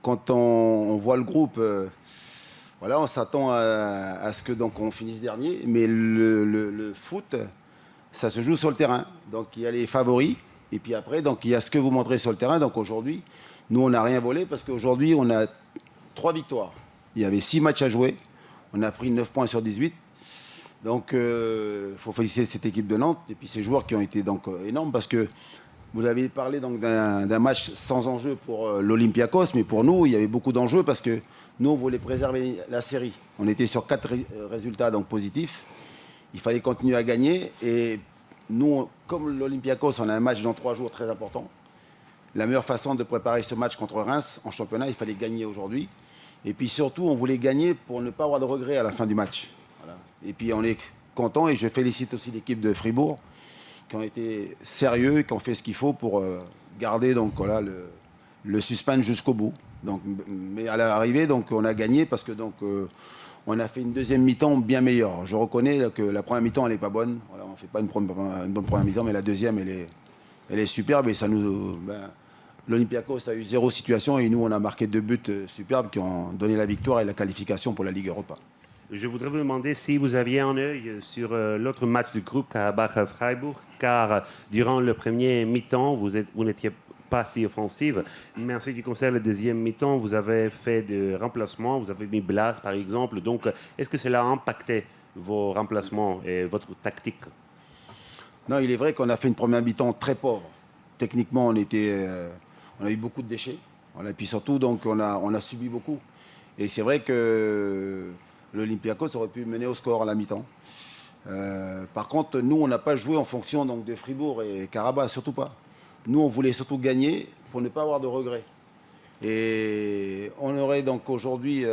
quand on voit le groupe, voilà, on s'attend à ce que donc on finisse dernier, mais le foot, ça se joue sur le terrain. Donc il y a les favoris, et puis après, donc il y a ce que vous montrez sur le terrain. Donc aujourd'hui, nous on n'a rien volé parce qu'aujourd'hui on a 3 victoires. Il y avait 6 matchs à jouer, on a pris 9 points sur 18. Donc il faut féliciter cette équipe de Nantes et puis ces joueurs qui ont été donc énormes parce que vous avez parlé donc d'un match sans enjeu pour l'Olympiakos, mais pour nous, il y avait beaucoup d'enjeux parce que nous, on voulait préserver la série. On était sur 4 résultats donc positifs. Il fallait continuer à gagner. Et nous, comme l'Olympiakos, on a un match dans 3 jours très important. La meilleure façon de préparer ce match contre Reims en championnat, il fallait gagner aujourd'hui. Et puis surtout, on voulait gagner pour ne pas avoir de regrets à la fin du match. Voilà. Et puis on est content et je félicite aussi l'équipe de Fribourg qui ont été sérieux, qui ont fait ce qu'il faut pour garder donc, voilà, le suspense jusqu'au bout. Donc, mais à l'arrivée, donc, on a gagné parce que donc, on a fait une deuxième mi-temps bien meilleure. Je reconnais que la première mi-temps, elle n'est pas bonne. Voilà, on ne fait pas une bonne première mi-temps, mais la deuxième, elle est superbe. Et ça nous, l'Olympiakos a eu 0 situation et nous, on a marqué 2 buts superbes qui ont donné la victoire et la qualification pour la Ligue Europa. Je voudrais vous demander si vous aviez un œil sur l'autre match du groupe Karabakh-Freiburg, car durant le premier mi-temps, vous n'étiez pas si offensive, mais en ce qui concerne le deuxième mi-temps, vous avez fait des remplacements, vous avez mis Blas par exemple, donc est-ce que cela a impacté vos remplacements et votre tactique? Non, il est vrai qu'on a fait une première mi-temps très pauvre. Techniquement, on a eu beaucoup de déchets, voilà, et puis surtout, donc, on a subi beaucoup. Et c'est vrai que l'Olympiakos aurait pu mener au score à la mi-temps. Par contre, nous, on n'a pas joué en fonction donc, de Fribourg et Karabakh, surtout pas. Nous, on voulait surtout gagner pour ne pas avoir de regrets. Et on aurait donc aujourd'hui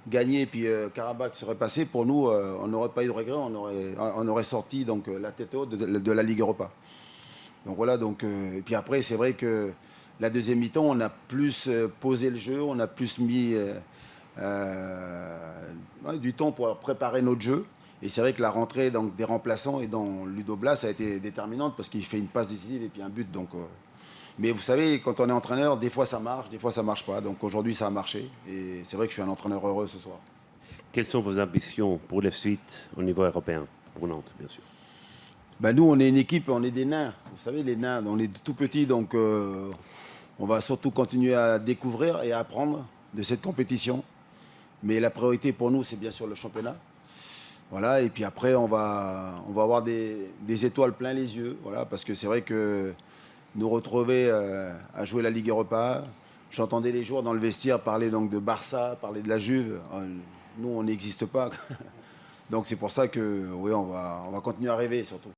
gagné, et puis Karabakh serait passé. Pour nous, on n'aurait pas eu de regrets, on aurait sorti donc, la tête haute de la Ligue Europa. Donc voilà, donc, et puis après, c'est vrai que la deuxième mi-temps, on a plus posé le jeu, on a plus mis du temps pour préparer notre jeu. Et c'est vrai que la rentrée donc, des remplaçants et dans Ludo Blas a été déterminante parce qu'il fait une passe décisive et puis un but. Donc, mais vous savez, quand on est entraîneur, des fois ça marche, des fois ça marche pas. Donc aujourd'hui, ça a marché. Et c'est vrai que je suis un entraîneur heureux ce soir. Quelles sont vos ambitions pour la suite au niveau européen, pour Nantes, bien sûr? Ben, nous, on est une équipe, on est des nains. Vous savez, les nains, on est tout petits, donc on va surtout continuer à découvrir et à apprendre de cette compétition. Mais la priorité pour nous, c'est bien sûr le championnat. Voilà, et puis après, on va avoir des étoiles plein les yeux. Voilà, parce que c'est vrai que nous retrouver à jouer la Ligue Europa, j'entendais les joueurs dans le vestiaire parler donc, de Barça, parler de la Juve. Nous, on n'existe pas. Donc c'est pour ça que oui, on va continuer à rêver surtout.